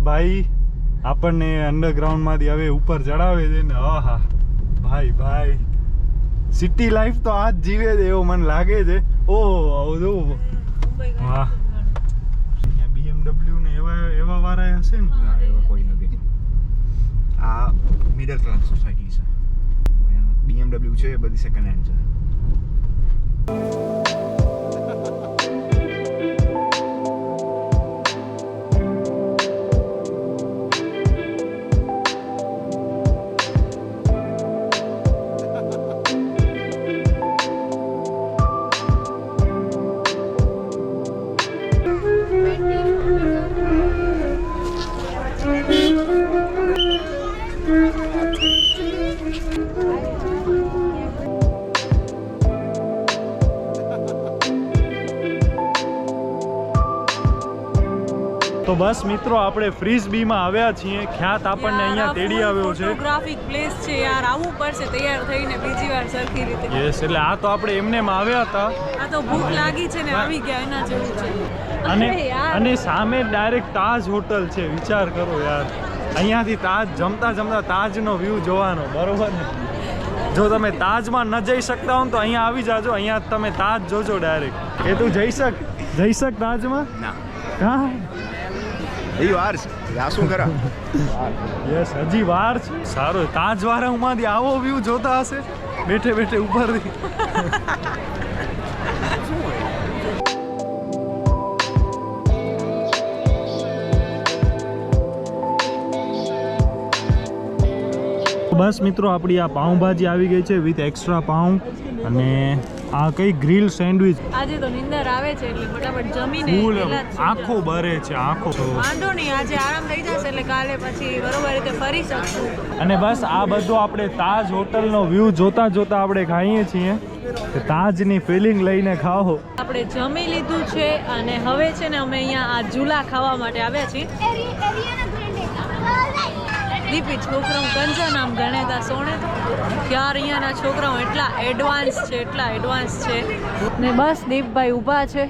ભાઈ આપણને અંડરગ્રાઉન્ડ માંથી હવે ઉપર ચડાવે છે ને આહા ભાઈ ભાઈ સિટી લાઈફ તો આજ જીવે છે એવું મને લાગે છે ઓહ વાહ BMW ને એવા વાળા હશે ને એવા કોઈ નથી આ મિડલ ક્લાસ સોસાયટી છે BMW છે બધી સેકન્ડ હેન્ડ છે તો બસ મિત્રો આપણે ફ્રીઝ બીમાં આવ્યા છીએ ખ્યાત આપણને અહીંયા તેડી આવ્યો છે ફોટોગ્રાફિક પ્લેસ છે યાર આવવું પડશે તૈયાર થઈને બીજી વાર સરખી રીતે યસ એટલે આ તો આપણે એમનેમ આવ્યા હતા આ તો ભૂખ લાગી છે ને આવી ગયા એના જેવું છે અને સામે ડાયરેક્ટ તાજ હોટલ છે વિચાર કરો યાર અહીંયાથી તાજ જમતા જમતા તાજનો વ્યૂ જોવાનો બરોબર ને જો તમે તાજમાં ન જઈ શકતા હો તો અહીંયા આવી જાજો અહીંયા તમે તાજ જોજો ડાયરેક્ટ એ તું જઈ શક તાજમાં ના હા એ વાર છે આ શું કરા યસ હજી વાર છે સારો તાજ વાળામાંથી આવો વ્યૂ જોતા હશે બેઠે બેઠે ઉપરથી બસ મિત્રો આપણી આ પાઉંભાજી આવી ગઈ છે વિથ એક્સ્ટ્રા પાઉં અને આ કઈ ગ્રીલ સેન્ડવિચ આજે તો નિંદર આવે છે એટલે ફટાફટ જમીને ફૂલ પહેલા જ આંખો બરે છે આંખો વાંધો નહીં આજે આરામ થઈ જશે એટલે કાલે પછી બરોબર રીતે ફરી શકશું અને બસ આ બધો આપણે તાજ હોટલનો વ્યૂ જોતા જોતા આપણે ખાઈએ છીએ તાજની ફિલિંગ લઈને ખાઓ આપણે જમી લીધું છે અને હવે છે ને અમે અહીંયા આ ઝૂલા ખાવા માટે આવ્યા છીએ દીપી છોકરાઓ કંજા નામ ગણેતા સોણે યાર અહીંયાના છોકરાઓ એટલા એડવાન્સ છે ને બસ દીપભાઈ ઊભા છે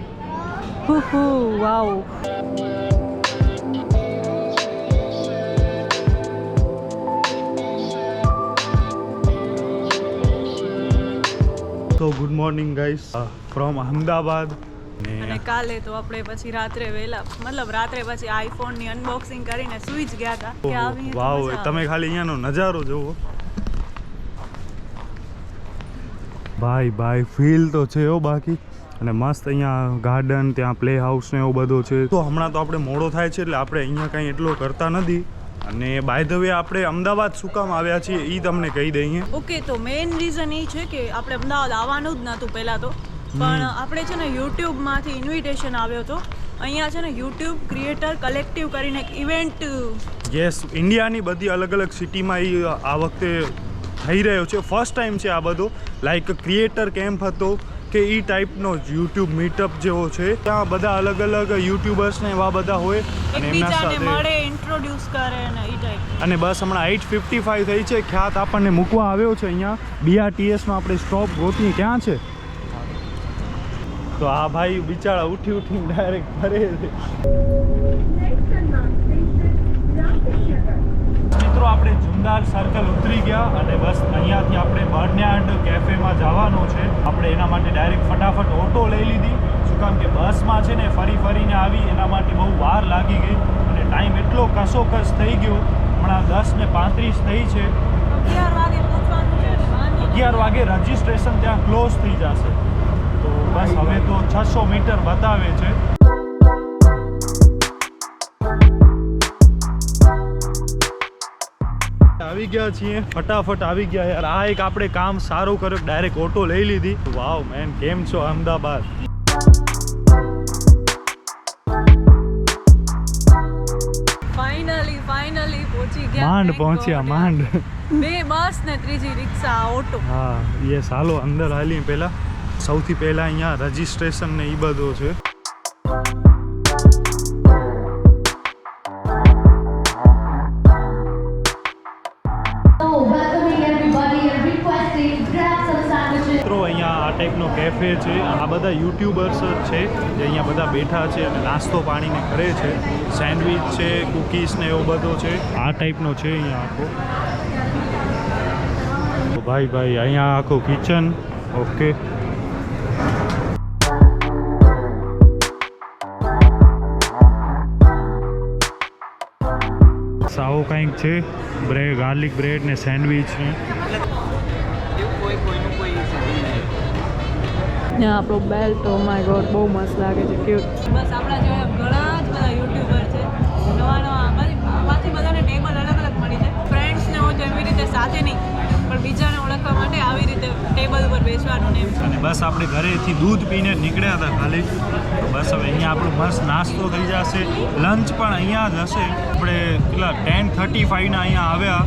વાવ તો good morning guys from Ahmedabad અને કાલે તો આપણે પછી રાત્રે વહેલા મતલબ રાત્રે પછી આઈફોન ની અનબોક્સિંગ કરીને સુઈ જ ગયા હતા કે આવી વાવ તમે ખાલી અહીંયાનો નજારો જોવો ભાઈ ફીલ તો છે હો બાકી અને મસ્ત અહીંયા ગાર્ડન ત્યાં પ્લે હાઉસ ને એવું બધું છે તો હમણાં તો આપણે મોડો થાય છે એટલે આપણે અહીંયા કાંઈ એટલો કરતા નથી અને બાય ધ વે આપણે અમદાવાદ શું કામ આવ્યા છીએ એ તમને કહી દઈએ ઓકે તો મેઇન રીઝન એ છે કે આપણે અમદાવાદ આવવાનું જ નહોતું પહેલાં તો પણ આપણે છે ને યુટ્યુબમાંથી ઇન્વિટેશન આવ્યો હતો અહીંયા છે ને યુટ્યુબ ક્રિએટર કલેક્ટિવ કરીને એક ઇવેન્ટ યસ ઇન્ડિયાની બધી અલગ અલગ સિટીમાં એ આ વખતે થઈ રહ્યો છે ફર્સ્ટ ટાઈમ છે આ બધો લાઈક ક્રિએટર કેમ્પ હતો કે એ ટાઈપનો યુટ્યુબ મીટઅપ જેવો છે ત્યાં બધા અલગ અલગ યુટ્યુબર્સ ને એવા બધા હોય અને એમના સાથે મળે ઇન્ટ્રોડ્યુસ કરે ને એ ટાઈપ અને બસ હમણાં 8:55 થઈ છે ખ્યાત આપણને મૂકવા આવ્યો છે અહીંયા BRTS નો આપણે સ્ટોપ ગોતી ક્યાં છે તો આ ભાઈ બિચારા ઉઠીને ડાયરેક્ટ ફરે છે મિત્રો આપણે જુમદાર સર્કલ ઉતરી ગયા અને બસ અહીંયાથી આપણે બર્નયાર્ડ કેફેમાં જવાનો છે આપણે એના માટે ડાયરેક્ટ ફટાફટ ઓટો લઈ લીધી શું કામ કે બસમાં છે ને ફરીને આવી એના માટે બહુ વાર લાગી ગઈ અને ટાઈમ એટલો કસોકસ થઈ ગયો હમણાં 10:35 થઈ છે 11 વાગે પહોંચવાનું છે 11 વાગે રજીસ્ટ્રેશન ત્યાં ક્લોઝ થઈ જશે તો બસ હવે તો 600 મીટર બતાવે છે આવી ગયા છીએ ફટાફટ આવી ગયા યાર આ એક આપણે કામ સારું કર્યું ડાયરેક્ટ ઓટો લઈ લીધી વાવ મેન કેમ છો અમદાવાદ ફાઇનલી પહોંચી ગયા માંડ 2 બસ ને ત્રીજી રિક્ષા ઓટો હા યસ હાલો અંદર હાલી પહેલા સૌથી પહેલા અહીંયા રજીસ્ટ્રેશન ને એ બધું છે મિત્રો અહીંયા આ ટાઈપનો કેફે છે. આ બધા યુટ્યુબર્સ જ છે જે અહીંયા બધા બેઠા છે અને નાસ્તો પાણીને કરે છે. સેન્ડવિચ છે, કૂકીઝ ને એવો બધો છે. આ ટાઈપનો છે અહીંયા આખો. તો ભાઈ અહીંયા આખું કિચન. ઓકે, સાવો કંઈક છે. બ્રેડ, ગાર્લિક બ્રેડ ને સેન્ડવિચ ને આપણો બેલ્ટ, ઓ માય ગોડ, બહુ મસ્ત લાગે છે, ક્યુટ. બસ આપણા જેવા ઘણા જ બધા યુટ્યુબર છે, નવા પાછી બધાને ટેબલ અલગ અલગ મળી છે. ફ્રેન્ડ્સને હોય તો એવી રીતે સાથે નહીં, પણ બીજાને ઓળખવા માટે આવી રીતે ટેબલ ઉપર બેસવાનું ને એમ. અને બસ આપણે ઘરેથી દૂધ પીને નીકળ્યા હતા ખાલી. તો બસ હવે અહીંયા આપણો મસ્ત નાસ્તો થઈ જશે. લંચ પણ અહીંયા જ હશે. આપણે કેટલા 10:35 ના અહીંયા આવ્યા.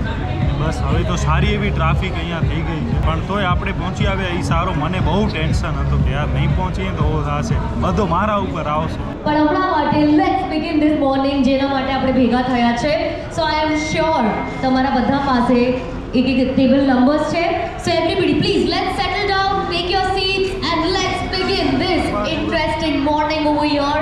બસ હવે તો સારી એવી ટ્રાફિક અહીંયા થઈ ગઈ છે, પણ તોય આપણે પહોંચી આવ્યા એ સારો. મને બહુ ટેન્શન હતું કે યાર નહીં પહોંચીએ તો થશે, બધો મારા ઉપર આવશે. પણ હમણાં માટે લેટ્સ બિગિન ધીસ મોર્નિંગ, જેના માટે આપણે ભેગા થયા છે. સો આઈ એમ શ્યોર તમારા બધા પાસે એક ટેબલ નંબર્સ છે. So everybody please let's settle down, take your seats and let's begin this interesting morning over here.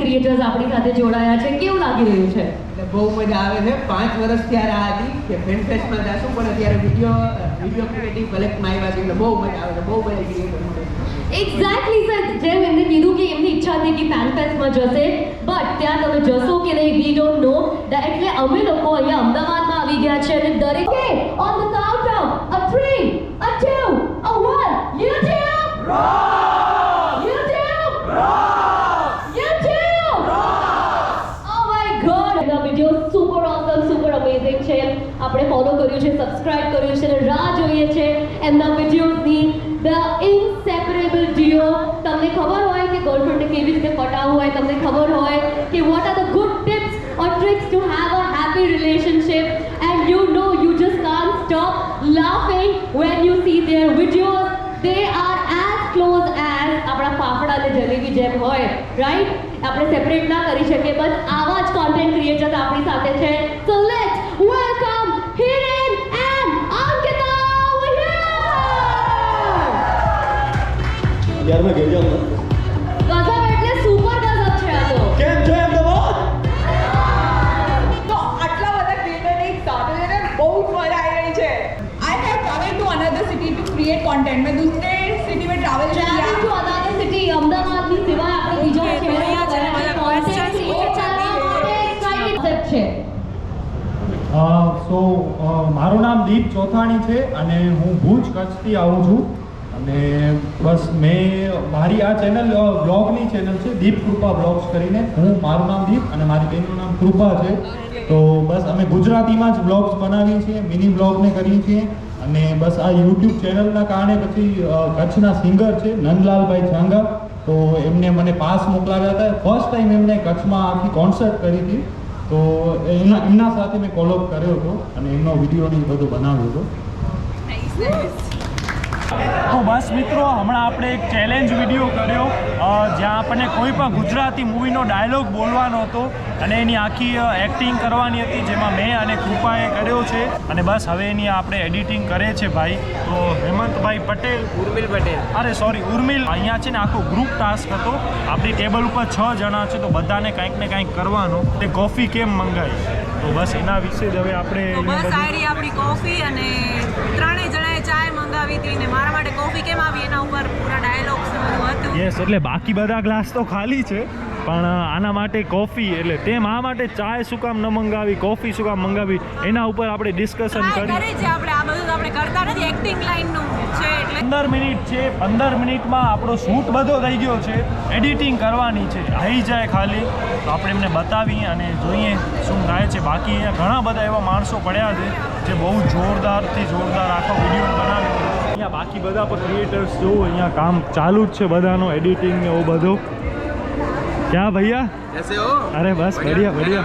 Creators આપણી સાથે જોડાયા છે, કેવું લાગી રહ્યું છે? બહુ મજા આવે છે. 5 વર્ષ ત્યારે આ હતી કે ફિલ્મ ફેસ્ટમાં જશું, પણ અત્યારે વિડીયો ક્રિએટિવ કલેક્ટમાં આવ્યા છે એટલે બહુ મજા આવે છે. બહુ બધા ક્રિએટર એક્ઝેક્ટલી સર, જેમ એમને કીધું કે એમની ઈચ્છા હતી કે ફેન ફેસ્ટમાં જશે, બટ ત્યાં તમે જશો કે નહીં વી ડોન્ટ નો. એટલે અમે લોકો અહીંયા અમદાવાદમાં આવી ગયા છે અને દરેકે on the count of a 3, a 2, a 1 YouTube rock! YouTube rock! Super awesome, super amazing છે. આપણે ફોલો કર્યું છે, સબસ્ક્રાઇબ કર્યું છે અને રાહ જોઈએ છે એમના વિડીયોઝની. The ઇન્સેપરેબલ duo. તમને ખબર હોય કે ગર્લફ્રેન્ડને કેવી રીતે પટાવવું હોય, તમને ખબર હોય કે what are the good tips or tricks to have a happy relationship, and you know you just can't stop laughing when you see their videos. They are as close as આપણા ફાફડા અને જલેબી જેમ હોય, રાઈટ? આપણે separate ના કરી શકીએ, બસ આવા જ કોન્ટેન્ટ ક્રિએટર્સ આપણી સાથે છે. So let's welcome Hiren and Ankita over here. યાર મેં ઘેર જાઉં ગઝબ એટલે સુપર ગઝબ છે આ તો. કેમ છે અમદાવાદ? તો આટલા બધા ક્રિએટરને એક સાથે છે ને બહુ જ મજા આવી રહી છે. I have traveled to another city to create content. मैं दूसरे सिटी में travel travel to another city, અમદાવાદની સિવાય આપણે બીજો Okay, તો અહીંયા છે ને બધા questions પૂછે છે. સો મારું નામ દીપ ચોથાણી છે અને હું ભુજ કચ્છથી આવું છું. અને બસ મારી આ ચેનલ બ્લોગની ચેનલ છે, દીપ કૃપા બ્લોગ્સ કરીને. મારું નામ દીપ અને મારી બહેનનું નામ કૃપા છે. તો બસ અમે ગુજરાતીમાં જ બ્લોગ્સ બનાવીએ છીએ, મિની બ્લોગને કરીએ છીએ. અને બસ આ યુટ્યુબ ચેનલના કારણે પછી કચ્છના સિંગર છે નંદલાલભાઈ છાંગા, તો એમને મને પાસ મોકલાવ્યા હતા. ફર્સ્ટ ટાઈમ એમને કચ્છમાં આખી કોન્સર્ટ કરી હતી, તો એમના સાથે મેં કોલોબ કર્યો હતો અને એમનો વિડીયો ને બધું બનાવ્યો હતો. તો બસ મિત્રો, હમણાં આપણે એક ચેલેન્જ વિડીયો કર્યો જ્યાં આપણને કોઈ પણ ગુજરાતી મૂવીનો ડાયલોગ બોલવાનો હતો અને એની આખી એક્ટિંગ કરવાની હતી, જેમાં મેં અને કૃપાએ કર્યો છે. અને બસ હવે એની આપણે એડિટિંગ કરે છે ભાઈ. તો હેમંતભાઈ પટેલ, ઉર્મિલ પટેલ. અરે સોરી ઉર્મિલ. અહીંયા છે ને આખો ગ્રુપ ટાસ્ક હતો. આપણી ટેબલ ઉપર 6 જણા છે, તો બધાને કંઈક ને કંઈક કરવાનું. તે કોફી કેમ મંગાવી, તો બસ એના વિશે જ હવે આપણે તો બસ આરી આપણી કોફી અને 3 જણાએ ચાય મંગાવી હતી ને મારા માટે કોફી કેમ આવી એના ઉપર પૂરા ડાયલોગ્સ બધું હતું. યસ, એટલે બાકી બધા ગ્લાસ તો ખાલી છે, પણ આના માટે કોફી, એટલે તેમ આ માટે ચાય શું કામ ન મંગાવી, કોફી શું કામ મંગાવી, એના ઉપર આપણે ડિસ્કશન ટ્રાય કરી. કરી છે આપણે, આ બધું તો આપણે કરતા નથી, એક્ટિંગ લાઈનનું છે એટલે. 15 મિનિટ છે, 15 મિનિટમાં આપણો શૂટ બધો થઈ ગયો છે, એડિટિંગ કરવાની છે, થઈ જાય ખાલી તો આપણે એમને બતાવીએ અને જોઈએ શું થાય છે. બાકી અહીંયા ઘણા બધા એવા માણસો પડ્યા છે જે બહુ જોરદારથી જોરદાર આખો વિડીયો બનાવે છે. અહીંયા બાકી બધા પણ ક્રિએટર્સ જો અહીંયા કામ ચાલુ જ છે બધાનો, એડિટિંગ ને એવું બધું. ક્યાં ભૈયા? कैसे हो? अरे बस बढ़िया बढ़िया।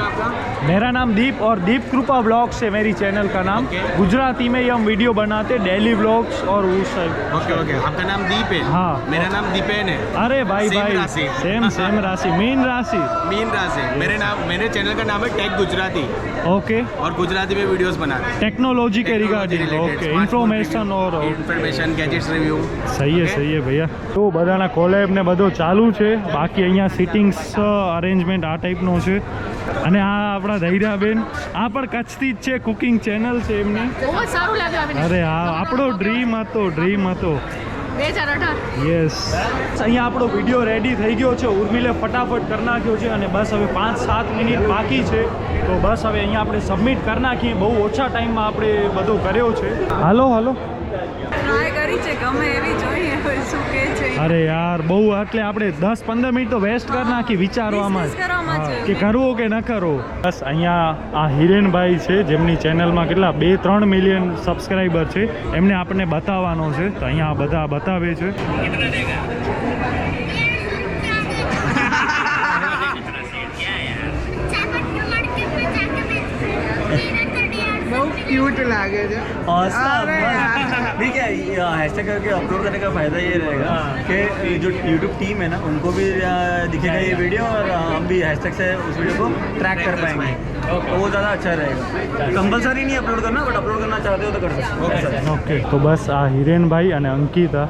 मेरा नाम दीप और दीप कृपा ब्लॉग्स है मेरी चैनल का नाम। गुजराती में ही हम वीडियो बनाते, डेली व्लॉग्स और उस टाइप। ओके ओके, आपका नाम दीप है? हाँ। मेरा नाम दीपेन है। अरे भाई Same भाई राशि। सेम राशि, मीन राशि। मीन राशि। मेरे चैनल का नाम है टेक गुजराती ओके, और गुजराती में वीडियोस बनाते हैं। टेक्नोलॉजी के Technology regarding related, okay, smartphone information review, ઓર information, gadgets review. સહી હે ભૈયા। તો બધાના કોલેબ ને બધું ચાલુ છે, બાકી અહીંયા સિટિંગ્સ અરેન્જમેન્ટ આ ટાઈપનું છે। અને આ આપણા ધૈર્યાબેન, આ પણ કચ્છથી જ છે, કુકિંગ ચેનલ છે એમની। બહુ જ સારું લાગ્યું આવીને અરે હા, આપણો ડ્રીમ હતો 2018 યસ। અહીંયા આપણો વિડીયો રેડી થઈ ગયો છે, ઉર્મિલે ફટાફટ કરી નાખ્યો છે અને બસ હવે 5-7 મિનિટ બાકી છે, તો બસ હવે અહીંયા આપણે સબમિટ કરી નાખીએ। બહુ ઓછા ટાઈમમાં આપણે બધો કર્યો છે। હાલો ટ્રાય કરી છે, ગમે એવી જોઈએ હવે શું કે છે। અરે યાર બહુ, એટલે આપણે 10-15 મિનિટ તો વેસ્ટ કરી નાખી વિચારવામાં Discuss કરવામાં જ, જ. કે કરવો કે ન કરવો। બસ અહીંયા આ હિરેનભાઈ છે, જેમની ચેનલમાં કેટલા 2-3 મિલિયન સબસ્ક્રાઈબર છે, એમને આપણને બતાવવાનો છે, તો અહીંયા આ બધા બતાવે છે। બહુ ક્યુટ લાગે છે ठीक है, हैशटैग करके अपलोड करने का फ़ायदा ये रहेगा कि जो यूट्यूब टीम है ना, उनको भी दिखेगा ये वीडियो और हम भी हैशटैग से उस वीडियो को ट्रैक कर पाएंगे, तो वो ज़्यादा अच्छा रहेगा। कंपलसरी नहीं अपलोड करना, बट अपलोड करना चाहते हो तो कर सकते हो। ઓકે, તો બસ આ હિરેનભાઈ અને અંકિતા